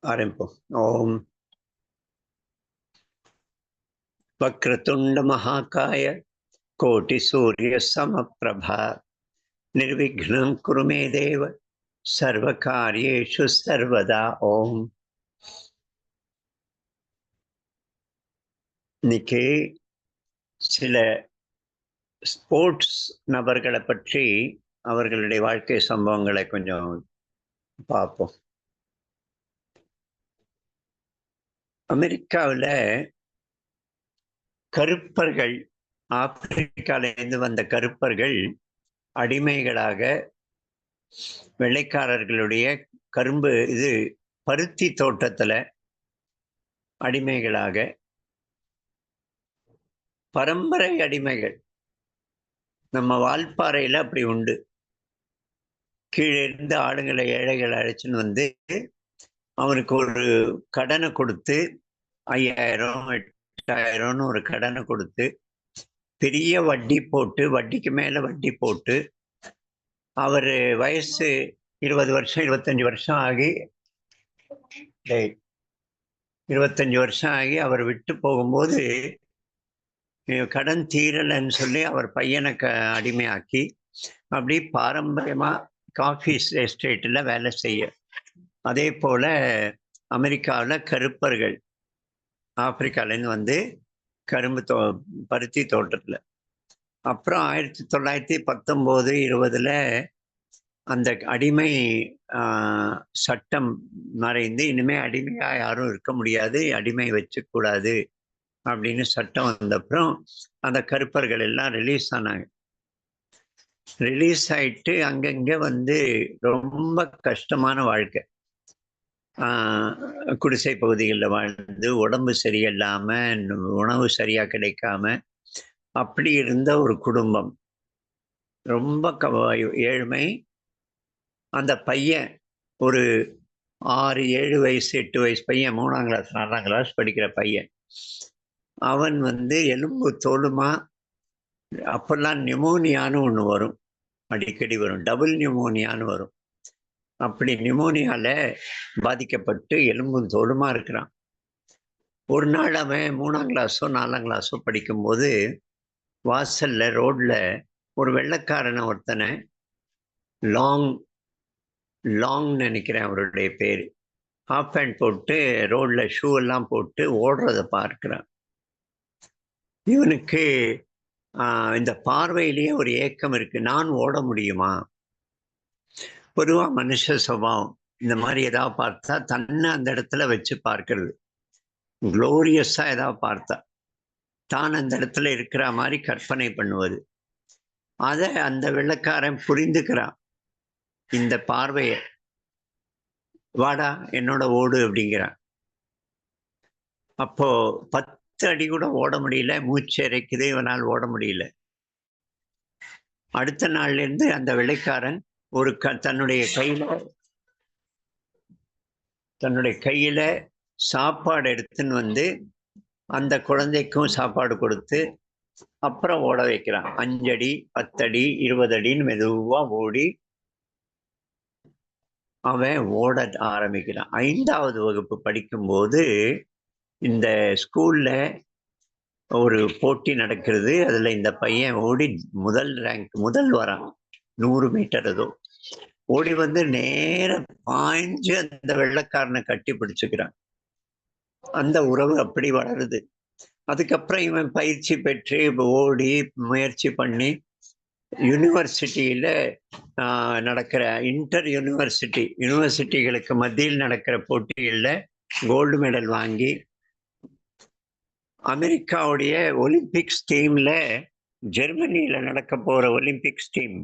ஆரம்பிப்போம். ஓம் வக்ரதுண்ட மகாகாய கோட்டி சூரிய சமப்பிரபா நிர்விக்னம் குரு மே தேவ சர்வ காரியேஷு சர்வதா. ஓம். இன்னைக்கு சில ஸ்போர்ட்ஸ் நபர்களை பற்றி அவர்களுடைய வாழ்க்கை சம்பவங்களை கொஞ்சம் பார்ப்போம். அமெரிக்காவில் கருப்பர்கள், ஆப்பிரிக்காவிலிருந்து வந்த கருப்பர்கள் அடிமைகளாக வெள்ளைக்காரர்களுடைய கரும்பு பருத்தி தோட்டத்துல அடிமைகளாக, பரம்பரை அடிமைகள். நம்ம வால்பாறையில அப்படி உண்டு. கீழே இருந்து ஆளுங்களை, ஏழைகளை அழைச்சின்னு வந்து அவனுக்கு ஒரு கடனை கொடுத்து 5000 8000 ஒரு கடனை கொடுத்து பெரிய வட்டி போட்டு, வட்டிக்கு மேல வட்டி போட்டு, அவர் வயசு 20 வருஷம் 25 வருஷம் ஆகி 25 வருஷம் ஆகி அவர் விட்டு போகும்போது கடன் தீரலைன்னு சொல்லி அவர் பையனை அடிமையாக்கி அப்படி பாரம்பரியமா காஃபி எஸ்டேட்டில் வேலை செய்ய. அதே போல அமெரிக்காவில் கருப்பர்கள் ஆப்பிரிக்காலேருந்து வந்து கரும்பு பருத்தி தோட்டத்தில். அப்புறம் 1919 20 அந்த அடிமை சட்டம் மறைந்து இனிமே அடிமையா யாரும் இருக்க முடியாது, அடிமை வச்சுக்கூடாது அப்படின்னு சட்டம் வந்தப்புறம் அந்த கருப்பர்கள் எல்லாம் ரிலீஸ் ஆனாங்க. ரிலீஸ் ஆயிட்டு அங்கங்க வந்து ரொம்ப கஷ்டமான வாழ்க்கை, குடிசை பகுதிகளில் வாழ்ந்து, உடம்பு சரியில்லாம, உணவு சரியா கிடைக்காம அப்படி இருந்த ஒரு குடும்பம், ரொம்ப ஏழ்மை. அந்த பையன் ஒரு 6 7 வயசு 8 வயசு பையன், 3ஆம் கிளாஸ் 4ஆம் கிளாஸ் படிக்கிற பையன். அவன் வந்து எலும்பு தோலுமா, அப்பெல்லாம் நிமோனியான்னு ஒன்று வரும், அடிக்கடி வரும், டபுள் நிமோனியான்னு வரும். அப்படி நிமோனியால பாதிக்கப்பட்டு எலும்பும் தோலுமா இருக்கிறான். ஒரு நாள் அவன் 3ஆம் கிளாஸோ 4ஆம் கிளாஸோ படிக்கும்போது வாசல்ல ரோட்ல ஒரு வெள்ளைக்காரனை ஒருத்தனை, லாங் நினைக்கிறேன் அவருடைய பேரு, ஹாஃப் பேண்ட் போட்டு ரோட்ல ஷூ எல்லாம் போட்டு ஓடுறத பார்க்கிறான். இவனுக்கு இந்த பார்வையிலேயே ஒரு ஏக்கம் இருக்கு, நான் ஓட முடியுமா? பொதுவா மனுஷ சுபாவம் இந்த மாதிரி ஏதாவது பார்த்தா தன்னை அந்த இடத்துல வச்சு பார்க்கறது, குளோரியஸா ஏதாவது பார்த்தா தான் அந்த இடத்துல இருக்கிற மாதிரி கற்பனை பண்ணுவது. அதை அந்த வெள்ளைக்காரன் புரிந்துக்கிறான், இந்த பார்வைய. வாடா என்னோட ஓடு அப்படிங்கிறான். அப்போ 10 அடி கூட ஓட முடியல, மூச்சு இறைக்குது, இவனால் ஓட முடியல. அடுத்த நாள்ல இருந்து அந்த வெள்ளைக்காரன் ஒரு தன்னுடைய கையில சாப்பாடு எடுத்துன்னு வந்து அந்த குழந்தைக்கும் சாப்பாடு கொடுத்து அப்புறம் ஓட வைக்கிறான். 5 அடி 10 அடி 20 அடின்னு மெதுவா ஓடி அவன் ஓட ஆரம்பிக்கிறான். 5ஆவது வகுப்பு படிக்கும்போது இந்த ஸ்கூல்ல ஒரு போட்டி நடக்கிறது. அதுல இந்த பையன் ஓடி முதல் வரான். 100 மீட்டர் ஏதோ ஓடி வந்து நேர பாய்ஞ்சு அந்த வெள்ளைக்காரனை கட்டி பிடிச்சுக்கிறான். அந்த உறவு அப்படி வளருது. அதுக்கப்புறம் இவன் பயிற்சி பெற்று ஓடி முயற்சி பண்ணி யூனிவர்சிட்டியில நடக்கிற இன்டர் யூனிவர்சிட்டிகளுக்கு மத்தியில் நடக்கிற போட்டிகளில் கோல்டு மெடல் வாங்கி அமெரிக்காவுடைய ஒலிம்பிக்ஸ் டீம்ல, ஜெர்மனியில நடக்க போற ஒலிம்பிக்ஸ் டீம்,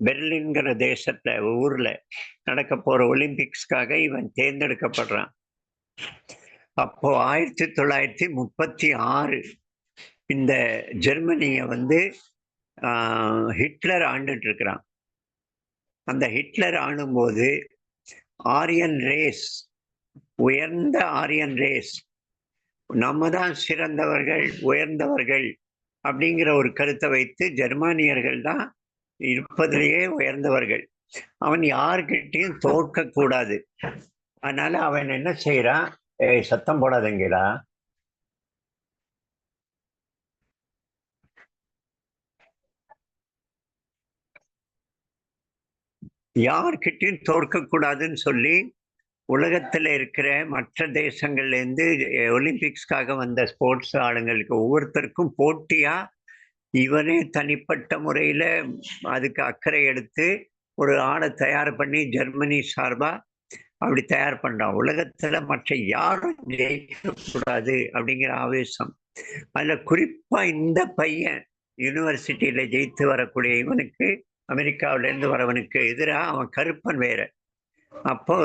பெர்லின்கிற தேசத்துல ஊர்ல நடக்க போற ஒலிம்பிக்ஸ்க்காக இவன் தேர்ந்தெடுக்கப்படுறான். அப்போ 1936 இந்த ஜெர்மனிய வந்து ஹிட்லர் ஆண்டுட்டு இருக்கிறான். அந்த ஹிட்லர் ஆளும்போது ஆரியன் ரேஸ், உயர்ந்த ஆரியன் ரேஸ், நம்ம தான் சிறந்தவர்கள் உயர்ந்தவர்கள் அப்படிங்கிற ஒரு கருத்தை வைத்து ஜெர்மானியர்கள் தான் இருப்பதிலேயே உயர்ந்தவர்கள், அவன் யாருக்கிட்டையும் தோற்க கூடாது அதனால அவன் என்ன செய்யறான், சத்தம் போடாதீங்கடா, யார்கிட்டயும் தோற்க கூடாதுன்னு சொல்லி உலகத்துல இருக்கிற மற்ற தேசங்கள்ல இருந்து ஒலிம்பிக்ஸ்க்காக வந்த ஸ்போர்ட்ஸ் ஆளுங்களுக்கு ஒவ்வொருத்தருக்கும் போட்டியா இவனே தனிப்பட்ட முறையில அதுக்கு அக்கறை எடுத்து ஒரு ஆளை தயார் பண்ணி ஜெர்மனி சார்பா அப்படி தயார் பண்றான். உலகத்துல மற்ற யாரும் ஜெயிக்க கூடாது அப்படிங்கிற ஆவேசம். அதுல குறிப்பா இந்த பையன் யூனிவர்சிட்டியில ஜெயித்து வரக்கூடிய இவனுக்கு, அமெரிக்காவில இருந்து வரவனுக்கு எதிராக அவன் கருப்பன் வேற. அப்போ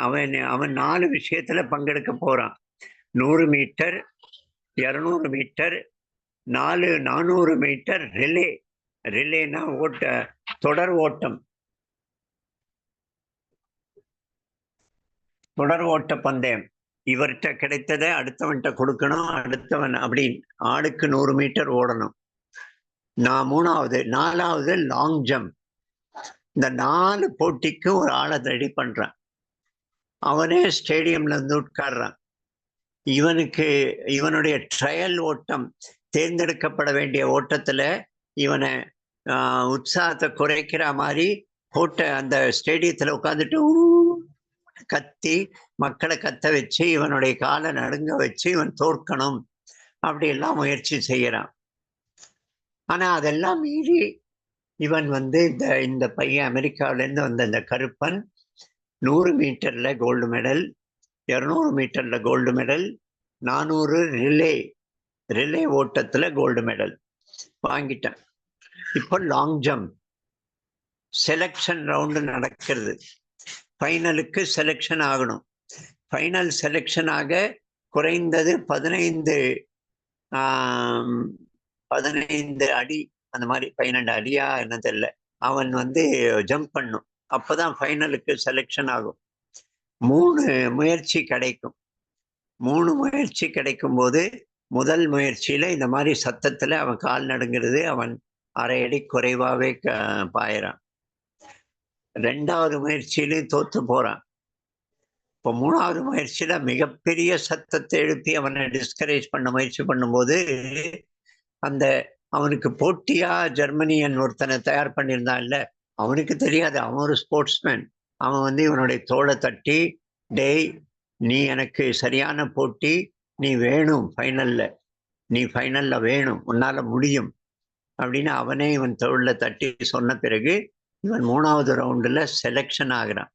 அவன் அவன் 4 விஷயத்துல பங்கெடுக்க போறான். 100 மீட்டர், 200 மீட்டர், 400 மீட்டர் ரிலே. ரிலேனா தொடர் ஓட்டம், தொடர் ஓட்ட பந்தயம். இவர்கிட்ட கிடைத்ததை அடுத்தவன்கிட்ட கொடுக்கணும், அடுத்தவன் அப்படி ஆளுக்கு 100 மீட்டர் ஓடணும். நான் 3வது. 4வது லாங் ஜம்ப். இந்த 4 போட்டிக்கு ஒரு ஆளை ரெடி பண்றான். அவனே ஸ்டேடியம்ல இருந்து உட்கார்றான். இவனுடைய ட்ரையல் ஓட்டம், தேர்ந்தெடுக்கப்பட வேண்டிய ஓட்டத்துல இவனை உற்சாகத்தை குறைக்கிற மாதிரி போட்ட அந்த ஸ்டேடியத்துல உட்காந்துட்டு கத்தி மக்களை கத்த வச்சு இவனுடைய காலை நடுங்க வச்சு இவன் தோற்கணும் அப்படி எல்லாம் முயற்சி செய்யறான். ஆனா அதெல்லாம் மீறி இவன் இந்த பையன் அமெரிக்காவில இருந்து வந்த இந்த கருப்பன் 100 மீட்டர்ல கோல்டு மெடல், 200 மீட்டர்ல கோல்டு மெடல், 400 ரிலே ஓட்டத்துல கோல்டு மெடல் வாங்கிட்டான். இப்போ லாங் ஜம்ப் செலக்ஷன் ரவுண்டு நடக்கிறது. ஃபைனலுக்கு செலக்ஷன் ஆகணும். ஃபைனல் செலக்ஷன் ஆக குறைந்தது 15 அடி, அந்த மாதிரி 12 அடியா என்ன தெரியல, அவன் ஜம்ப் பண்ணும். அப்பதான் ஃபைனலுக்கு செலக்ஷன் ஆகும். 3 முயற்சி கிடைக்கும். 3 முயற்சி கிடைக்கும் போது முதல் முயற்சியில இந்த மாதிரி சத்தத்துல அவன் கால் நடுங்கிறது, அவன் 1/2 அடி குறைவாவே பாயிறான். 2வது முயற்சியிலையும் தோத்து போறான். இப்போ 3வது முயற்சியில மிகப்பெரிய சத்தத்தை எழுப்பி அவனை டிஸ்கரேஜ் பண்ண முயற்சி பண்ணும்போது அவனுக்கு போட்டியா ஜெர்மனியன் ஒருத்தனை தயார் பண்ணியிருந்தான் இல்ல, அவனுக்கு தெரியாது, அவன் ஒரு ஸ்போர்ட்ஸ்மேன். அவன் இவனுடைய தோளை தட்டி, டேய் நீ எனக்கு சரியான போட்டி, நீ வேணும் ஃபைனல்ல, நீ ஃபைனல்ல வேணும், உன்னால முடியும் அப்படின்னு அவனே இவன் தோளில் தட்டி சொன்ன பிறகு இவன் 3வது ரவுண்டுல செலக்ஷன் ஆகிறான்.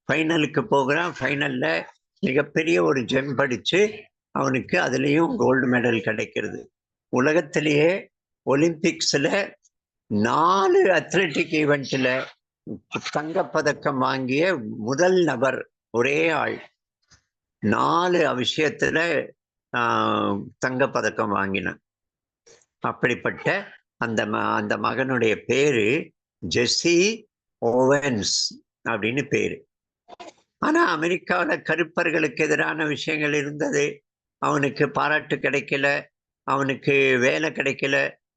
ஃபைனலுக்கு போகிறான். ஃபைனல்ல மிகப்பெரிய ஒரு ஜம்ப் அடிச்சு அவனுக்கு அதுலேயும் கோல்டு மெடல் கிடைக்கிறது. உலகத்திலேயே ஒலிம்பிக்ஸ்ல 4 அத்லெட்டிக் ஈவெண்ட்ல தங்கப்பதக்கம் வாங்கிய முதல் நபர், ஒரே ஆள். 4 விஷயத்துல தங்கப்பதக்கம் வாங்கினான். அப்படிப்பட்ட அந்த மகனுடைய பேரு ஜெஸ்ஸி ஓவன்ஸ் அப்படின்னு பேரு. ஆனா அமெரிக்காவில் கருப்பர்களுக்கு எதிரான விஷயங்கள் இருந்தது. அவனுக்கு பாராட்டு கிடைக்கல, அவனுக்கு வேலை கிடைக்கல.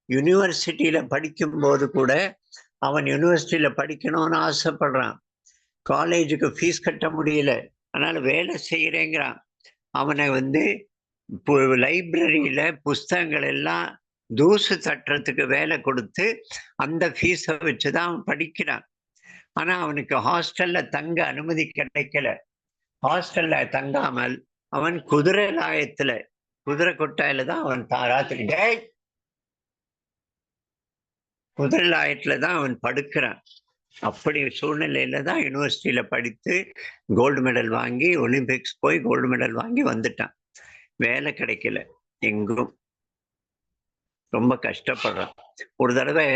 யூனிவர்சிட்டியில படிக்கும் போது கூட அவன் யூனிவர்சிட்டியில படிக்கணும்னு ஆசைப்படுறான். காலேஜுக்கு ஃபீஸ் கட்ட முடியல, அதனால வேலை செய்யறேங்கிறான். அவனை லைப்ரரியில புஸ்தகங்கள் எல்லாம் தூசு தட்டுறதுக்கு வேலை கொடுத்து அந்த ஃபீஸை வச்சுதான் அவன் படிக்கிறான். ஆனா அவனுக்கு ஹாஸ்டல்ல தங்க அனுமதி கிடைக்கல. ஹாஸ்டல்ல தங்காமல் அவன் குதிரை கொட்டாயில தான் அவன் ராத்திரி குதிரை லாயத்துல தான் அவன் படுக்கிறான். அப்படி சூழ்நிலையில தான் யூனிவர்சிட்டியில படித்து கோல்டு மெடல் வாங்கி ஒலிம்பிக்ஸ் போய் கோல்டு மெடல் வாங்கி வந்துட்டான். வேலை கிடைக்கல எங்கும், ரொம்ப கஷ்டப்படுறான். ஒரு தடவை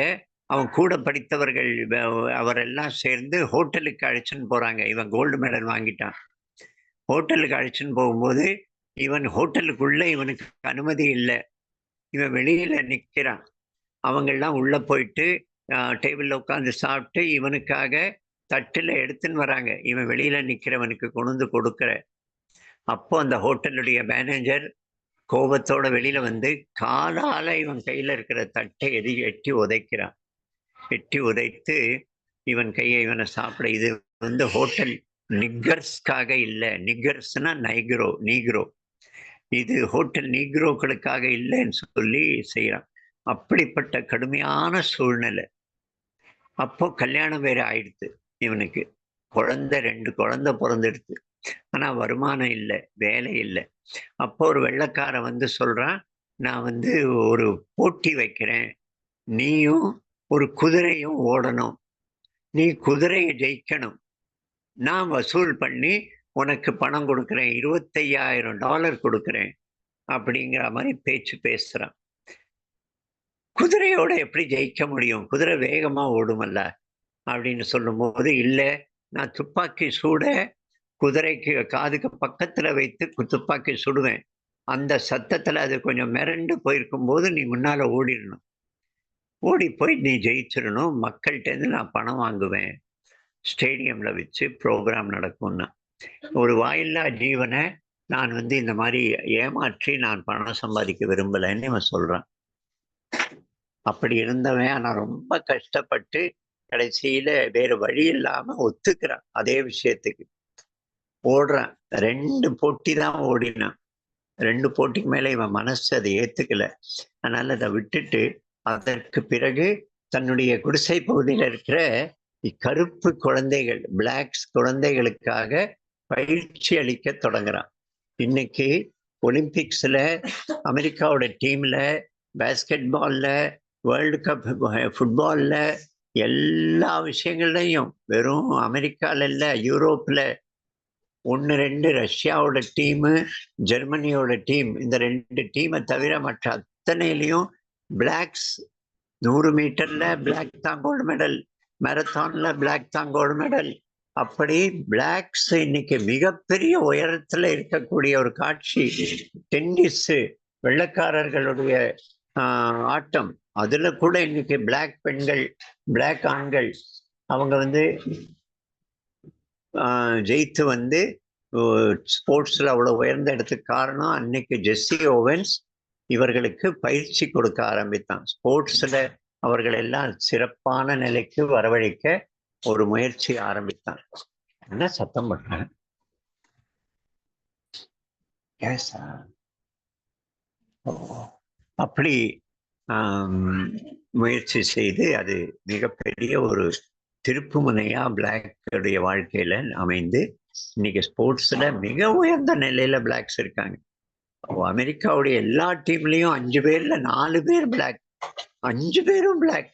அவன் கூட படித்தவர்கள் அவரெல்லாம் சேர்ந்து ஹோட்டலுக்கு அழைச்சுன்னு போறாங்க. இவன் கோல்டு மெடல் வாங்கிட்டான். ஹோட்டலுக்கு அழைச்சுன்னு போகும்போது இவன் ஹோட்டலுக்குள்ள இவனுக்கு அனுமதி இல்லை. இவன் வெளியில நிற்கிறான். அவங்கெல்லாம் உள்ள போயிட்டு டேபிள்ல உட்காந்து சாப்பிட்டு இவனுக்காக தட்டுல எடுத்துன்னு வராங்க. இவன் வெளியில நிக்கிறவனுக்கு கொண்டு கொடுக்குற. அப்போ அந்த ஹோட்டலுடைய மேனேஜர் கோபத்தோட வெளியில காலால இவன் கையில இருக்கிற தட்டை எட்டி உதைக்கிறான். எட்டி உதைத்து இவன் கையை இவனை சாப்பிட. இது ஹோட்டல் நிக்கர்ஸ்க்காக இல்ல. நிக்கர்ஸ்னா நீக்ரோ. இது ஹோட்டல் நீக்ரோக்களுக்காக இல்லைன்னு சொல்லி செய்றான். அப்படிப்பட்ட கடுமையான சூழ்நிலை. அப்போ கல்யாணம் வேற ஆயிடுத்து இவனுக்கு. 2 குழந்தை பொறந்துடுத்து. ஆனா வருமானம் இல்ல, வேலை இல்ல. அப்போ ஒரு வெள்ளைக்காரன் வந்து சொல்றான், "நான் வந்து ஒரு போட்டி வைக்கிறேன். நீயும் ஒரு குதிரையும் ஓடணும். நீ குதிரைய ஜெயிக்கணும். நான் வசூல் பண்ணி உனக்கு பணம் குடுக்குறேன். $25,000 குடுக்குறேன்." அப்படிங்கிற மாரி பேச்சு பேசுறான். குதிரையோட எப்படி ஜெயிக்க முடியும்? குதிரை வேகமா ஓடுமல்ல. அப்படின்னு சொல்லும்போது, "இல்ல, நான் துப்பாக்கி சூட குதிரைக்கு காதுக்கு பக்கத்துல வைத்து துப்பாக்கி சுடுவேன். அந்த சத்தத்துல அது கொஞ்சம் மிரண்டு போயிருக்கும்போது, நீ முன்னால ஓடிறணும். ஓடி போய் நீ ஜெயிச்சிரணும். மக்கள்ட்டேருந்து நான் பணம் வாங்குவேன். ஸ்டேடியம்ல வச்சு புரோகிராம் நடக்கும்னா. ஒரு வாயில்லா ஜீவன நான் வந்து இந்த மாரி ஏமாற்றி நான் பணம் சம்பாதிக்க விரும்பலன்னு இவன் சொல்றான். அப்படி இருந்தவன் ஆனா ரொம்ப கஷ்டப்பட்டு கடைசியில வேற வழி இல்லாம ஒத்துக்கிறான். அதே விஷயத்துக்கு. ஓடுறான். 2 போட்டி தான் ஓடினான். 2 போட்டிக்கு மேல இவன் மனசு அத ஏத்துக்கல. அதனால அத விட்டுட்டு, அதற்கு பிறகு தன்னுடைய குடிசை பகுதியில இருக்கிற கருப்பு குழந்தைகள், பிளாக்ஸ் குழந்தைகளுக்காக பயிற்சி அளிக்கத் தொடங்குறான். இன்னைக்கு ஒலிம்பிக்ஸ்ல அமெரிக்காவோட டீம்ல, பாஸ்கெட் பால்ல, வேர்ல்டு கப் ஃபுட்பால்ல எல்லா விஷயங்கள்லயும் வெறும் அமெரிக்கால இல்ல, யூரோப்ல 1, 2 ரஷ்யாவோட டீமு, ஜெர்மனியோட டீம். இந்த 2 டீம தவிர மற்ற அத்தனையிலயும் பிளாக்ஸ் 100 மீட்டர்ல பிளாக் தான் கோல்டு மெடல். மாரத்தான்ல பிளாக் தான் கோல்டு மெடல். அப்படி பிளாக்ஸ் இன்னைக்கு மிகப்பெரிய உயரத்துல இருக்கக்கூடிய ஒரு காட்சி. டென்னிஸு வெள்ளைக்காரர்களுடைய ஆட்டம். அதுல கூட இன்னைக்கு பிளாக் பெண்கள், பிளாக் ஆண்கள் அவங்க வந்து ஜெயித்து வந்து ஸ்போர்ட்ஸ்ல அவ்வளவு உயர்ந்த இடத்துக்கு காரணம் அன்னைக்கு ஜெஸ்ஸி ஓவன்ஸ் இவர்களுக்கு பயிற்சி கொடுக்க ஆரம்பித்தான். ஸ்போர்ட்ஸ்ல அவர்கள் எல்லாம் சிறப்பான நிலைக்கு வரவழைக்க ஒரு முயற்சி ஆரம்பித்தான். என்ன சத்தம் பண்றேன்? அப்படி முயற்சி செய்து அது மிகப்பெரிய ஒரு திருப்பு முனையா பிளாக்குடைய வாழ்க்கையில அமைந்து இன்னைக்கு ஸ்போர்ட்ஸ்ல மிக உயர்ந்த நிலையில பிளாக்ஸ் இருக்காங்க. அமெரிக்காவுடைய எல்லா டீம்லயும் 5 பேர்ல 4 பேர் பிளாக். 5 பேரும் பிளாக்.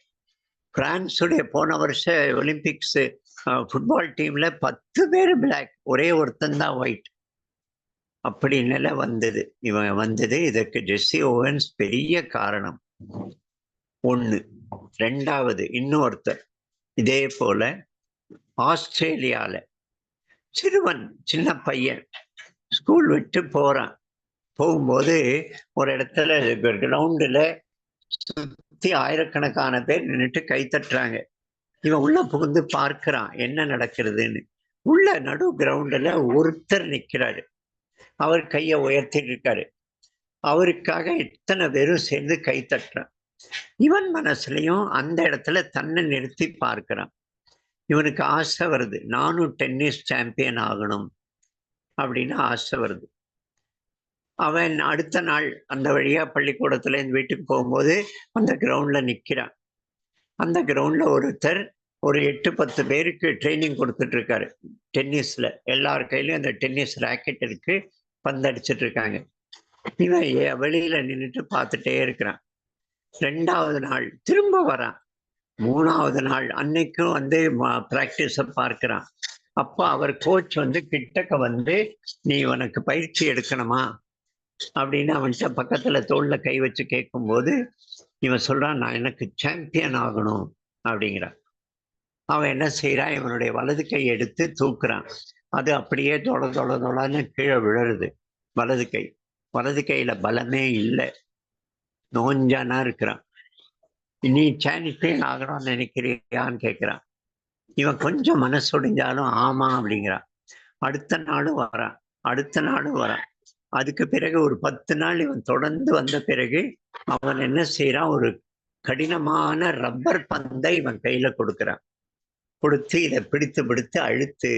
பிரான்ஸுடைய போன வருஷ ஒலிம்பிக்ஸ் ஃபுட்பால் டீம்ல 10 பேர் பிளாக். ஒரே ஒருத்தன் தான் ஒயிட். அப்படி நிலை வந்தது. இவன் வந்தது இதற்கு ஜெஸ்ஸி ஓவன்ஸ் பெரிய காரணம். 1. 2வது இன்னொருத்தர் இதே போல ஆஸ்திரேலியால சிறுவன், சின்ன பையன் ஸ்கூல் விட்டு போறான். போகும்போது ஒரு இடத்துல கிரவுண்டுல சுத்தி ஆயிரக்கணக்கான பேர் நின்னுட்டு கை தட்டுறாங்க. இவன் உள்ள புகுந்து பார்க்கிறான் என்ன நடக்கிறதுன்னு. உள்ள நடு கிரவுண்டுல ஒருத்தர் நிக்கிறாரு. அவர் கைய உயர்த்திட்டு இருக்காரு. அவருக்காக இத்தனை பேரும் சேர்ந்து கை தட்டுறான். இவன் மனசுலயும் அந்த இடத்துல தன்னை நிறுத்தி பார்க்கிறான். இவனுக்கு ஆசை வருது, நானும் டென்னிஸ் சாம்பியன் ஆகணும் அப்படின்னு ஆசை வருது. அவன் அடுத்த நாள் அந்த வழியா பள்ளிக்கூடத்துல இருந்து வீட்டுக்கு போகும்போது அந்த கிரவுண்ட்ல நிக்கிறான். அந்த கிரவுண்ட்ல ஒருத்தர் ஒரு 8, 10 பேருக்கு ட்ரைனிங் கொடுத்துட்டு இருக்காரு. டென்னிஸ்ல எல்லார் கையிலயும் அந்த டென்னிஸ் ராக்கெட் இருக்கு, பந்தடிச்சிட்டு இருக்காங்க. இவன் வெளியில நின்றுட்டு பார்த்துட்டே இருக்கிறான். 2வது நாள் திரும்ப வரான். 3வது நாள் அன்னைக்கும் வந்து பிராக்டிஸ பார்க்கிறான். அப்ப அவர் கோச் வந்து கிட்டக்க வந்து, "நீ உனக்கு பயிற்சி எடுக்கணுமா?" அப்படின்னு அவன்கிட்ட பக்கத்துல தோல்ல கை வச்சு கேட்கும்போது இவன் சொல்றான், "நான் எனக்கு சாம்பியன் ஆகணும்" அப்படிங்கிறான். அவன் என்ன செய்யறான், இவனுடைய வலது கை எடுத்து தூக்குறான். அது அப்படியே தொளன்னு கீழே விழருது. வலது கை. வலது கையில பலமே இல்லை. நோஞ்சானா இருக்கிறான். "நீ சாம்பியன் ஆகணும்னு நினைக்கிறியான்னு?" கேட்கிறான். இவன் கொஞ்சம் மனசொடிஞ்சாலும் ஆமா அப்படிங்கிறான். அடுத்த நாளும் வரான். அடுத்த நாளும் வரான். அதுக்கு பிறகு ஒரு 10 நாள் இவன் தொடர்ந்து வந்த பிறகு அவன் என்ன செய்யறான், ஒரு கடினமான ரப்பர் பந்தை இவன் கையில கொடுக்கிறான். கொடுத்து இதை பிடித்து அழுத்து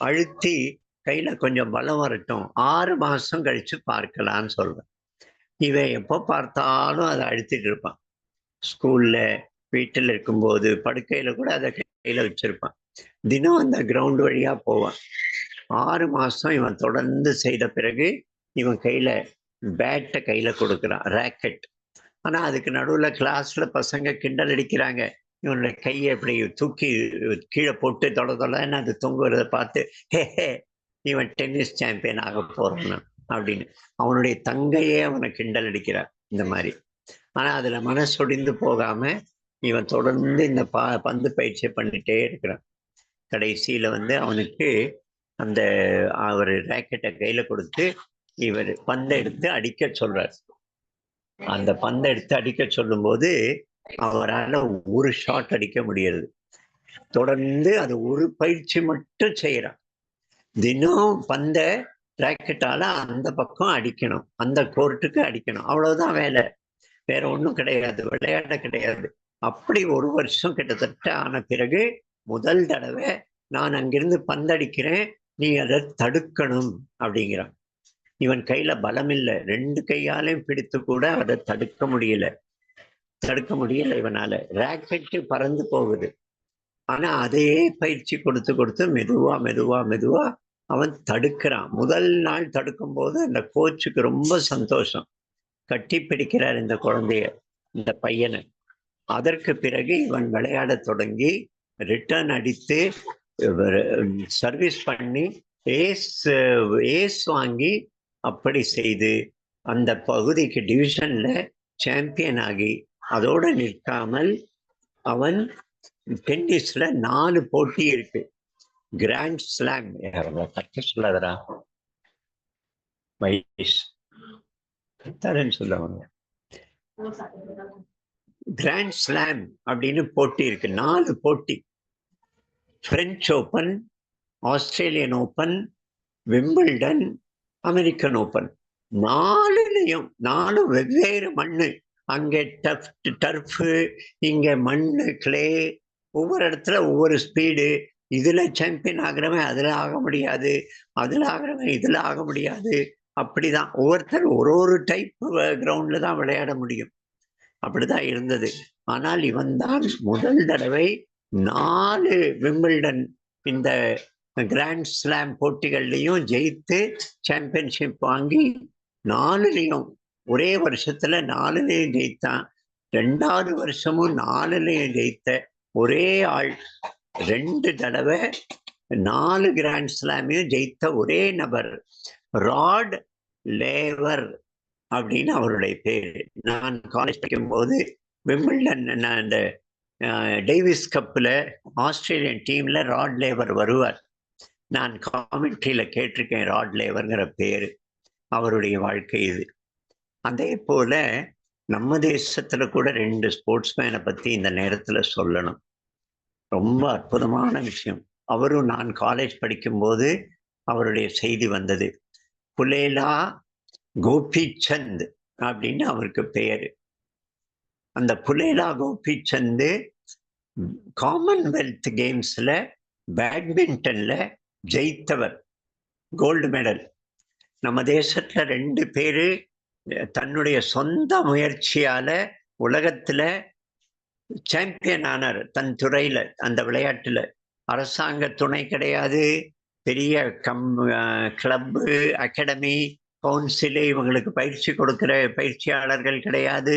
அழுத்தி கையில கொஞ்சம் பலம் வரட்டும், 6 மாசம் கழிச்சு பார்க்கலான்னு சொல்றேன். இவன் எப்போ பார்த்தாலும் அதை அழுத்திட்டு இருப்பான். ஸ்கூல்ல, வீட்டில் இருக்கும்போது, படுக்கையில கூட அதை கையில வச்சிருப்பான். தினம் அந்த கிரவுண்ட் வழியா போவான். 6 மாசம் இவன் தொடர்ந்து செய்த பிறகு இவன் கையில பேட்டை கையில கொடுக்குறான், ராக்கெட். ஆனா அதுக்கு நடுவுல கிளாஸ்ல பசங்க கிண்டல் அடிக்கிறாங்க. இவனுடைய கையை இப்படி தூக்கி கீழே போட்டு தொட தொலைன்னு அது தொங்குறத பார்த்து, ஹே ஹே, இவன் டென்னிஸ் சாம்பியன் ஆக போறான் அப்படின்னு அவனுடைய தங்கையே அவனை கிண்டல் அடிக்கிறார் இந்த மாதிரி. ஆனா அதுல மனசொடிந்து போகாம இவன் தொடர்ந்து இந்த பந்து பயிற்சியை பண்ணிட்டே இருக்கிறான். கடைசியில அவனுக்கு அந்த அவர் ராக்கெட்டை கையில கொடுத்து இவர் பந்தை எடுத்து அடிக்க சொல்றார். அந்த பந்தை எடுத்து அடிக்க சொல்லும் போது அவரால் ஒரு ஷாட் அடிக்க முடியாது. தொடர்ந்து அது ஒரு பயிற்சி மட்டும் செய்யறான். தினம் பந்த ராக்கெட்டால அந்த பக்கம் அடிக்கணும், அந்த கோர்ட்டுக்கு அடிக்கணும், அவ்வளவுதான் வேலை. வேற ஒண்ணும் கிடையாது, விளையாட கிடையாது. அப்படி ஒரு வருஷம் கிட்டத்தட்ட ஆன பிறகு முதல் தடவை நான் அங்கிருந்து பந்தடிக்கிறேன், நீ அதை தடுக்கணும் அப்படிங்கிறான். இவன் கையில பலம் இல்லை, 2 கையாலையும் பிடித்து கூட அதை தடுக்க முடியல இவனால. ராக்கெட்டு பறந்து போகுது. ஆனா அதையே பயிற்சி கொடுத்து கொடுத்து மெதுவா மெதுவா மெதுவா அவன் தடுக்கிறான். முதல் நாள் தடுக்கும் போது அந்த கோச்சுக்கு ரொம்ப சந்தோஷம். கட்டி பிடிக்கிறார் இந்த குழந்தைய, இந்த பையனை. அதற்கு பிறகு இவன் விளையாட தொடங்கி ரிட்டர்ன் அடித்து சர்வீஸ் பண்ணி ஏஸ் வாங்கி அப்படி செய்து அந்த பகுதிக்கு டிவிஷன்ல சாம்பியன் ஆகி அதோட நிற்காமல் அவன் டென்னிஸ்ல 4 போட்டி இருக்கு. கிராண்ட் ஸ்லாம் கட்ட சொல்லாதரா மகேஷ் சொல்லுவாங்க. கிராண்ட் ஸ்லாம் அப்படின்னு போட்டி இருக்கு, 4 போட்டி. French open, Australian open, Wimbledon, American open. 4 வெவ்வேறு மண்ணு. அங்கே டர்ஃபு, இங்க மண்ணு, கிளே, ஒவ்வொரு இடத்துல ஒவ்வொரு ஸ்பீடு. இதுல சாம்பியன் ஆகிறவன் அதுல ஆக முடியாது, அதுல ஆகிறவன் இதுல ஆக முடியாது. அப்படிதான் ஒவ்வொருத்தர் ஒரு டைப் கிரவுண்ட்ல தான் விளையாட முடியும். அப்படிதான் இருந்தது. ஆனால் இவன் தான் முதல் தடவை 4 விம்பிள்டன் இந்த கிராண்ட் ஸ்லாம் போட்டிகள்லையும் ஜெயித்து சாம்பியன்ஷிப் வாங்கி 4லையும் ஒரே வருஷத்துல 4லையும் ஜெயித்தான். 2வது வருஷமும் 4லையும் ஜெயித்த ஒரே ஆள். 2 தடவை 4 கிராண்ட் ஸ்லாமையும் ஜெயித்த ஒரே நபர் ராட் லேவர் அப்படின்னு அவருடைய பேரு. நான் காலேஜ் படிக்கும் போது விம்பிள்டன் அந்த டேவிஸ் கப்ல ஆஸ்திரேலியன் டீம்ல ராட் லேவர் வருவார். நான் காமெண்ட்ரியில கேட்டிருக்கேன் ராட் லேவர்ங்கிற பேரு. அவருடைய வாழ்க்கை இது. அதே போல நம்ம தேசத்துல கூட 2 ஸ்போர்ட்ஸ்மேனை பத்தி இந்த நேரத்துல சொல்லணும். ரொம்ப அற்புதமான விஷயம். அவரும் நான் காலேஜ் படிக்கும்போது அவருடைய செய்தி வந்தது. புலேலா கோபிச்சந்த் அப்படின்னு அவருக்கு பெயரு. அந்த புலேலா கோபிச்சந்த் காமன்வெல்த் கேம்ஸ்ல பேட்மிண்டன்ல ஜெயித்தவர், கோல்டு மெடல். நம்ம தேசத்துல 2 பேரு தன்னுடைய சொந்த முயற்சியால உலகத்துல சாம்பியன் ஆனார் தன் துறையில. அந்த விளையாட்டுல அரசாங்க துணை கிடையாது, பெரிய கிளப்பு, அகாடமி, கவுன்சிலு இவங்களுக்கு பயிற்சி கொடுக்கிற பயிற்சியாளர்கள் கிடையாது.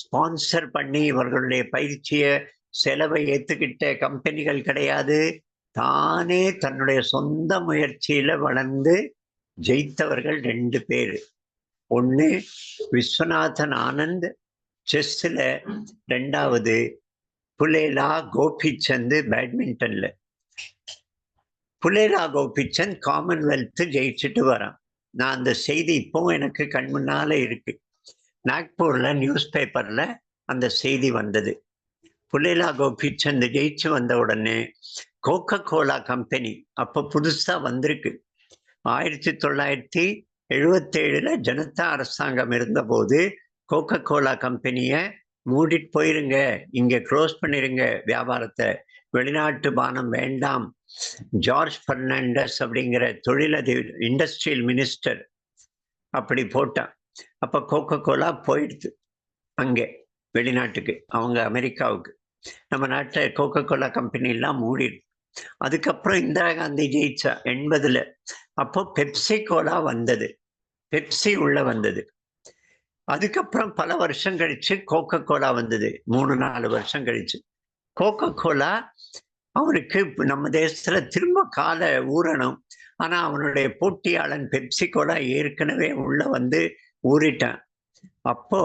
ஸ்பான்சர் பண்ணி இவர்களுடைய பயிற்சியை செலவை ஏற்றுக்கிட்ட கம்பெனிகள் கிடையாது. தானே தன்னுடைய சொந்த முயற்சியில வளர்ந்து ஜெயித்தவர்கள் 2 பேர். ஒன்று விஸ்வநாதன் ஆனந்த் செஸ்ல, 2வது புலேலா கோபிச்சந்த் பேட்மிண்டன்ல. புலேலா கோபிச்சந்த் காமன்வெல்த் ஜெயிச்சுட்டு வரான். நான் அந்த செய்தி இப்பவும் எனக்கு கண் முன்னால இருக்கு. நாக்பூர்ல நியூஸ் பேப்பர்ல அந்த செய்தி வந்தது. புலேலா கோபிச்சந்த் ஜெயிச்சு வந்த உடனே கோகோ கோலா கம்பெனி அப்ப புதுசா வந்திருக்கு. 1977 ஜனதா அரசாங்கம் இருந்தபோது கோகோ கோலா கம்பெனிய மூடிட்டு போயிருங்க, இங்க க்ளோஸ் பண்ணிருங்க வியாபாரத்தை, வெளிநாட்டு பானம் வேண்டாம் ஜார்ஜ் பெர்னாண்டஸ் அப்படிங்கிற தொழிலதிபர், இண்டஸ்ட்ரியல் மினிஸ்டர் அப்படி போட்டான். அப்ப கோகோ கோலா போயிடுது அங்கே வெளிநாட்டுக்கு, அவங்க அமெரிக்காவுக்கு. நம்ம நாட்டில் கோகோ கோலா கம்பெனி எல்லாம் மூடிடுது. அதுக்கப்புறம் இந்திரா காந்தி ஜெயிச்சா 80ல. அப்போ பெப்சி கோலா வந்தது, பெப்சி உள்ள வந்தது. அதுக்கப்புறம் பல வருஷம் கழிச்சு கோகோ கோலா வந்தது, 3-4 வருஷம் கழிச்சு. கோகோ கோலா அவனுக்கு நம்ம தேசத்துல திரும்ப கால ஊறணும். ஆனா அவனுடைய போட்டியாளன் பெப்சி கோலா ஏற்கனவே உள்ள வந்து ஊறிட்டான். அப்போ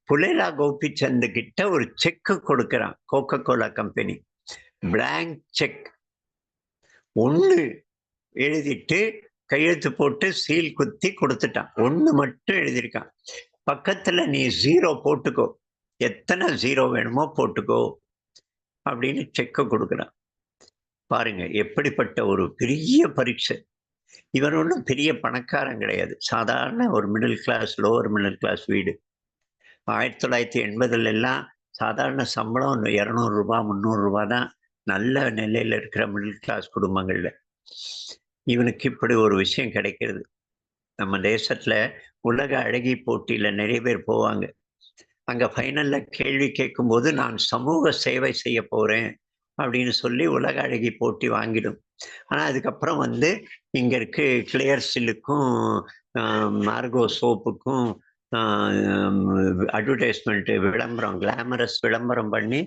புலேலா கோபிச்சந்த் கிட்ட ஒரு செக் கொடுக்கிறான் Coca Cola company, blank cheque. ஒண்ணு எழுதிட்டு கையெழுத்து போட்டு சீல் குத்தி கொடுத்துட்டான். ஒண்ணு மட்டும் எழுதியிருக்கான். பக்கத்துல நீ 0 போட்டுக்கோ, எத்தனை 0 வேணுமோ போட்டுக்கோ அப்படின்னு செக்க கொடுக்குறான். பாருங்க எப்படிப்பட்ட ஒரு பெரிய பரீட்சை. இவன் ஒன்றும் பெரிய பணக்காரன் கிடையாது, சாதாரண ஒரு middle class, lower middle class வீடு. 1980 எல்லாம் சாதாரண சம்பளம் 200 ரூபாய் 300 ரூபாய் தான் நல்ல நிலையில இருக்கிற மிடில் கிளாஸ் குடும்பங்கள்ல. இவனுக்கு இப்படி ஒரு விஷயம் கிடைக்கிறது. நம்ம தேசத்துல உலக அழகி போட்டியில நிறைய பேர் போவாங்க. அங்க ஃபைனல்ல கேள்வி கேட்கும்போது நான் சமூக சேவை செய்ய போறேன் அப்படின்னு சொல்லி உலக அழகி போட்டி வாங்கிடும். ஆனா அதுக்கப்புறம் வந்து இங்க இருக்கு கிளியர் சில்லுக்கும் மார்கோ சோப்புக்கும் அட்வர்டைஸ்மெண்ட் விளம்பரம், கிளாமரஸ் விளம்பரம் பண்ணி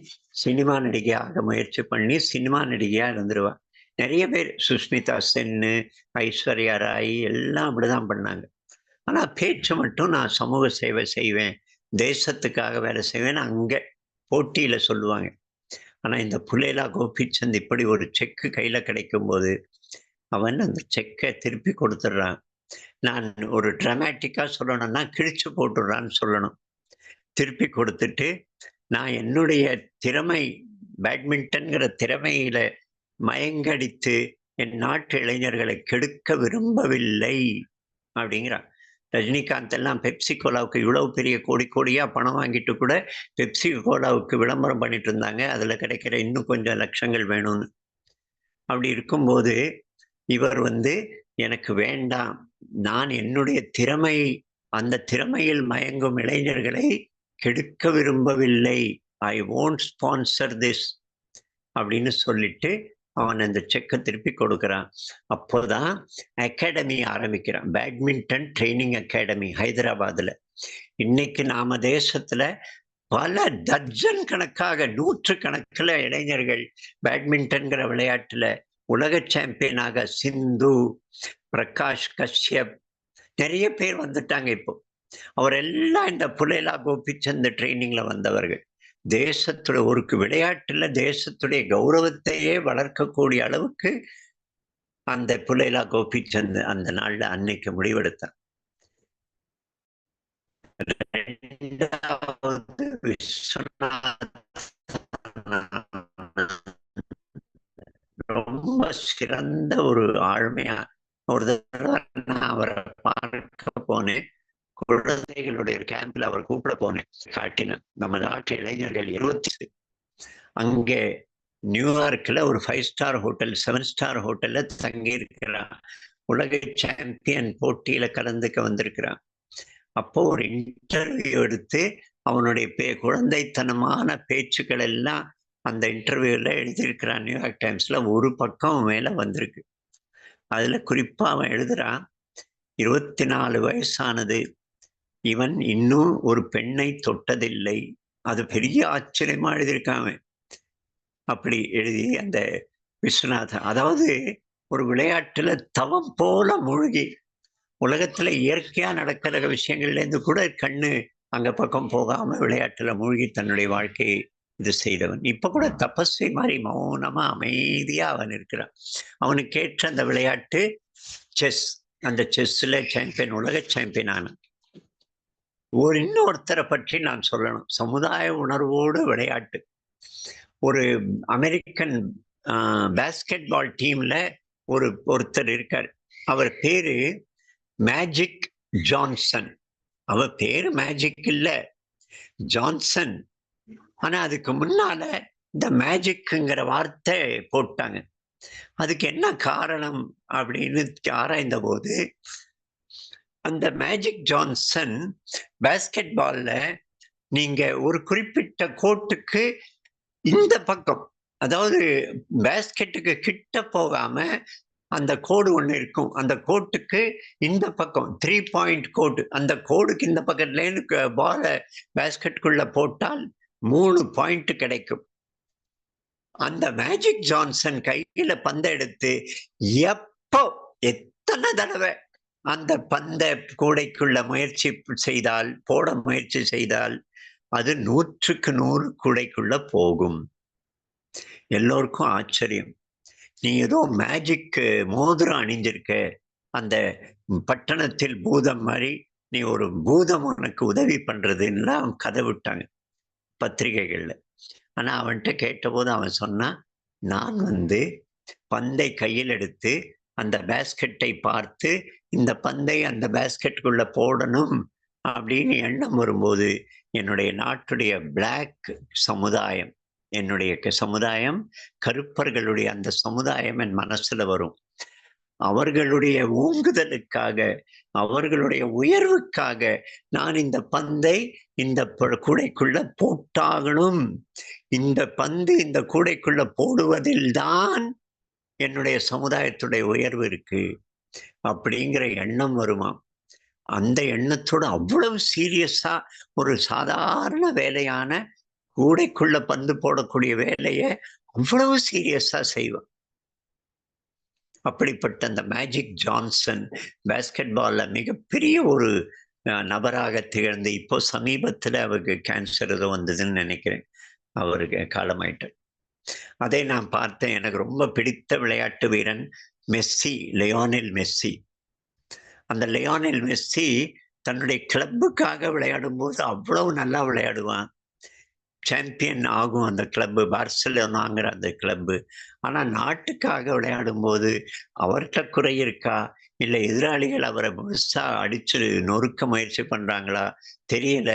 சினிமா நடிகையாக முயற்சி பண்ணி சினிமா நடிகையா இருந்துருவா. நிறைய பேர், சுஷ்மிதா சென்னு, ஐஸ்வர்யா ராய் எல்லாம் அப்படிதான் பண்ணாங்க. ஆனா பேச்சு மட்டும் நான் சமூக சேவை செய்வேன், தேசத்துக்காக வேலை செய்வேன்னு அங்க போட்டியில சொல்லுவாங்க. ஆனா இந்த புலேலா கோபிச்சந்த் இப்படி ஒரு செக்கு கையில கிடைக்கும் போது அவன் அந்த செக்கை திருப்பி கொடுத்துடுறான். நான் ஒரு டிராமாட்டிக்கா சொல்லணும்னா கிழிச்சு போட்டுடுறான்னு சொல்லணும். திருப்பி கொடுத்துட்டு, நான் என்னுடைய திறமை, பேட்மிண்டன்கிற திறமையில மயங்கடித்து என் நாட்டு இளைஞர்களை கெடுக்க விரும்பவில்லை அப்படிங்கிறான். ரஜினிகாந்த் எல்லாம் பெப்சி கோலாவுக்கு இவ்வளவு பெரிய கோடி கோடியா பணம் வாங்கிட்டு கூட பெப்சி கோலாவுக்கு விளம்பரம் பண்ணிட்டு இருந்தாங்க, அதுல கிடைக்கிற இன்னும் கொஞ்சம் லட்சங்கள் வேணும்னு. அப்படி இருக்கும்போது இவர் வந்து எனக்கு வேண்டாம், நான் என்னுடைய திறமை, அந்த திறமையில் மயங்கும் இளைஞர்களை கெடுக்க விரும்பவில்லை, ஐ won't sponsor this அப்படின்னு சொல்லிட்டு அவன் அந்த செக்கை திருப்பி கொடுக்கிறான். அப்போதான் அகாடமி ஆரம்பிக்கிறான், பேட்மிண்டன் ட்ரைனிங் அகாடமி ஹைதராபாத்ல. இன்னைக்கு நாம தேசத்துல பல டஜன் கணக்காக, 100 கணக்கில் இளைஞர்கள் பேட்மிண்டன்கிற விளையாட்டுல உலக சாம்பியனாக சிந்து, பிரகாஷ் கஷ்யப், நிறைய பேர் வந்துட்டாங்க இப்போ. அவர் எல்லாம் இந்த புலேலா கோபிச்சந்த் ட்ரைனிங்ல வந்தவர்கள். தேசத்துடைய ஒரு விளையாட்டுல தேசத்துடைய கௌரவத்தையே வளர்க்கக்கூடிய அளவுக்கு அந்த புலேலா கோபிச்சந்த் அந்த நாள்ல அன்னைக்கு முடிவெடுத்தார். ரொம்ப சிறந்த ஒரு ஆழ்மையா ஒரு தடவை நான் அவரை பார்க்க போனேன். குழந்தைகளுடைய கேம்ப்ல அவர் கூப்பிட போனேன், காட்டினேன். நம்ம நாட்டு இளைஞர்கள் 20 அங்கே நியூயார்க்ல ஒரு 5 ஸ்டார் ஹோட்டல், 7 ஸ்டார் ஹோட்டல்ல தங்கி இருக்கிறான். உலக சாம்பியன் போட்டியில கலந்துக்க வந்திருக்கிறான். அப்போ ஒரு இன்டர்வியூ எடுத்து அவனுடைய குழந்தைத்தனமான பேச்சுக்கள் எல்லாம் அந்த இன்டர்வியூல எழுதியிருக்கிறான். நியூயார்க் டைம்ஸ்ல ஒரு பக்கம் மேல வந்திருக்கு. அதுல குறிப்பா அவன் எழுதுறான், 24 வயசானது, இவன் இன்னும் ஒரு பெண்ணை தொட்டதில்லை. அது பெரிய ஆச்சரியமா எழுதியிருக்கான். அப்படி எழுதி அந்த விஸ்வநாதன், அதாவது ஒரு விளையாட்டுல தவம் போல மூழ்கி, உலகத்துல இயற்கையா நடக்கிற விஷயங்கள்ல இருந்து கூட கண்ணு அங்க பக்கம் போகாம விளையாட்டுல மூழ்கி தன்னுடைய வாழ்க்கையை இது செய்தவன். இப்ப கூட தபஸ்வி மாதிரி மௌனமா அமைதியா அவன் இருக்கிறான். அவனுக்கு ஏற்ற அந்த விளையாட்டு செஸ். அந்த செஸ்ல சாம்பியன், உலக சாம்பியன் ஆனான். இன்னொருத்தரை பற்றி நான் சொல்லணும், சமுதாய உணர்வோடு விளையாட்டு. ஒரு அமெரிக்கன் பேஸ்கெட் பால் டீம்ல ஒருத்தர் இருக்கார். அவர் பேரு மேஜிக் ஜான்சன். அவர் பேரு மேஜிக் இல்ல, ஜான்சன். ஆனா அதுக்கு முன்னால இந்த மேஜிக்ங்கிற வார்த்தை போட்டாங்க. அதுக்கு என்ன காரணம் அப்படின்னு ஆராய்ந்த போது, அந்த மேஜிக் ஜான்சன் பாஸ்கெட் பால்ல நீங்க ஒரு குறிப்பிட்ட கோட்டுக்கு இந்த பக்கம், அதாவது பாஸ்கெட்டுக்கு கிட்ட போகாம அந்த கோடு ஒண்ணு இருக்கும். அந்த கோட்டுக்கு இந்த பக்கம் 3 பாயிண்ட் கோடு. அந்த கோடுக்கு இந்த பக்கத்துலேருந்து பால பாஸ்கெட்குள்ள போட்டால் 3 பாயிண்ட் கிடைக்கும். அந்த மேஜிக் ஜான்சன் கையில பந்த எடுத்து எப்போ எத்தனை தடவை அந்த பந்த கூடைக்குள்ள முயற்சி செய்தால், போட முயற்சி செய்தால் அது 100க்கு 100 கூடைக்குள்ள போகும். எல்லோருக்கும் ஆச்சரியம். நீ ஏதோ மேஜிக் மோதிரம் அணிஞ்சிருக்க, அந்த பட்டணத்தில் பூதம் மாதிரி நீ ஒரு பூதம் உனக்கு உதவி பண்றதுன்னுலாம் கதை விட்டாங்க பத்திரிகைகள்ல. ஆனா அவன்கிட்ட கேட்டபோது அவன் சொன்னான், நான் பந்தை கையில் எடுத்து அந்த பாஸ்கெட்டை பார்த்து இந்த பந்தை அந்த பாஸ்கெட்டுக்குள்ள போடணும் அப்படின்னு எண்ணம் வரும்போது என்னுடைய நாட்டுடைய பிளாக் சமுதாயம், என்னுடைய சமுதாயம், கருப்பர்களுடைய அந்த சமுதாயம் என் மனசுல வரும். அவர்களுடைய ஓங்குதலுக்காக, அவர்களுடைய உயர்வுக்காக நான் இந்த பந்தை இந்த கூடைக்குள்ள போட்டாகணும். இந்த பந்து இந்த கூடைக்குள்ள போடுவதில் தான் என்னுடைய சமுதாயத்துடைய உயர்வு இருக்கு அப்படிங்கிற எண்ணம் வருமாம். அந்த எண்ணத்தோட அவ்வளவு சீரியஸா ஒரு சாதாரண வேலையான கூடைக்குள்ள பந்து போடக்கூடிய வேலைய அவ்வளவு சீரியஸா செய்வான். அப்படிப்பட்ட அந்த மேஜிக் ஜான்சன் பாஸ்கெட் பால்ல மிகப்பெரிய ஒரு நபராக திகழ்ந்து இப்போ சமீபத்துல அவருக்கு கேன்சர் ஏதோ வந்ததுன்னு நினைக்கிறேன். அவருக்கு காலமாயிட்டார். அதை நான் பார்த்தேன். எனக்கு ரொம்ப பிடித்த விளையாட்டு வீரன் மெஸ்ஸி, லியோனல் மெஸ்ஸி. அந்த லியோனல் மெஸ்ஸி தன்னுடைய கிளப்புக்காக விளையாடும்போது அவ்வளவு நல்லா விளையாடுவான். சாம்பியன் ஆகும் அந்த கிளப்பு, பார்சலோனாங்கிற அந்த கிளப்பு. ஆனா நாட்டுக்காக விளையாடும்போது அவர்கிட்ட குறை இருக்கா? இல்ல எதிராளிகள் அவரை முழுசா அடிச்சு நொறுக்க முயற்சி பண்றாங்களா? தெரியல.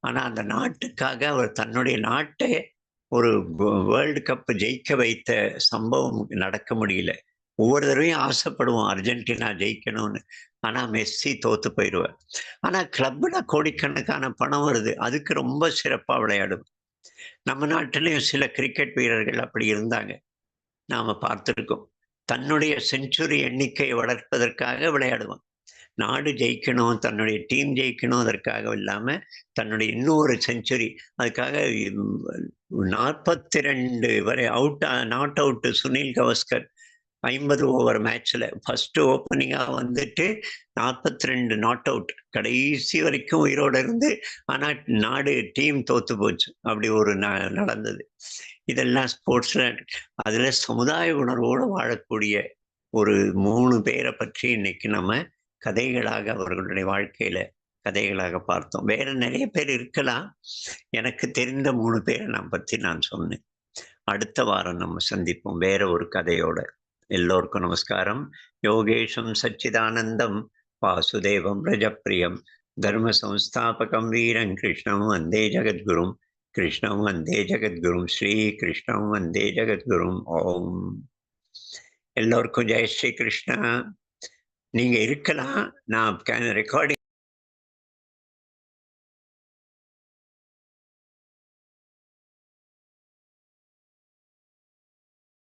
ஆனா அந்த நாட்டுக்காக அவர் தன்னுடைய நாட்டை ஒரு வேர்ல்டு கப் ஜெயிக்க வைத்த சம்பவம் நடக்க முடியல. ஒவ்வொரு தடவையும் ஆசைப்படுவோம் அர்ஜென்டினா ஜெயிக்கணும்னு. ஆனா மெஸ்ஸி தோத்து போயிடுவார். ஆனா கிளப்ல கோடிக்கணக்கான பணம் வருது. அதுக்கு ரொம்ப சிறப்பா விளையாடுவார். நம்ம நாட்டிலேயும் சில கிரிக்கெட் வீரர்கள் அப்படி இருந்தாங்க. நாம பார்த்திருக்கோம். தன்னுடைய செஞ்சுரி எண்ணிக்கையை வளர்ப்பதற்காக விளையாடுவான். நாடு ஜெயிக்கணும், தன்னுடைய டீம் ஜெயிக்கணும் அதற்காக இல்லாம, தன்னுடைய இன்னொரு செஞ்சுரி அதுக்காக 42 வரை not out Sunil Gavaskar 50 over மேட்ச்ல ஃபர்ஸ்ட் ஓப்பனிங்கா 42 நாட் அவுட். கடைசி வரைக்கும் உயிரோட இருந்து, ஆனா நாடு டீம் தோத்து போச்சு. அப்படி ஒரு நடந்தது. இதெல்லாம் ஸ்போர்ட்ஸ்ல. அதுல சமுதாய உணர்வோடு வாழக்கூடிய ஒரு 3 பேரை பற்றி இன்னைக்கு நம்ம கதைகளாக அவர்களுடைய வாழ்க்கையில கதைகளாக பார்த்தோம். வேற நிறைய பேர் இருக்கலாம். எனக்கு தெரிந்த 3 பேரை நான் சொன்னேன். அடுத்த வாரம் நம்ம சந்திப்போம் வேற ஒரு கதையோட. எல்லோருக்கும் நமஸ்காரம். யோகேஷம் சச்சிதானந்தம் வாசுதேவம் ரஜப்பிரியம் தர்ம சம்ஸ்தாபகம் வீரம் கிருஷ்ணம் வந்தே ஜெகத்குரும். கிருஷ்ணம் வந்தே ஜெகத்குரும். ஸ்ரீ கிருஷ்ணம் வந்தே ஜெகத்குரும். ஓம். எல்லோருக்கும் ஜெய் ஸ்ரீ கிருஷ்ணா. நீங்க இருக்கலாம். நான் ரெக்கார்டிங்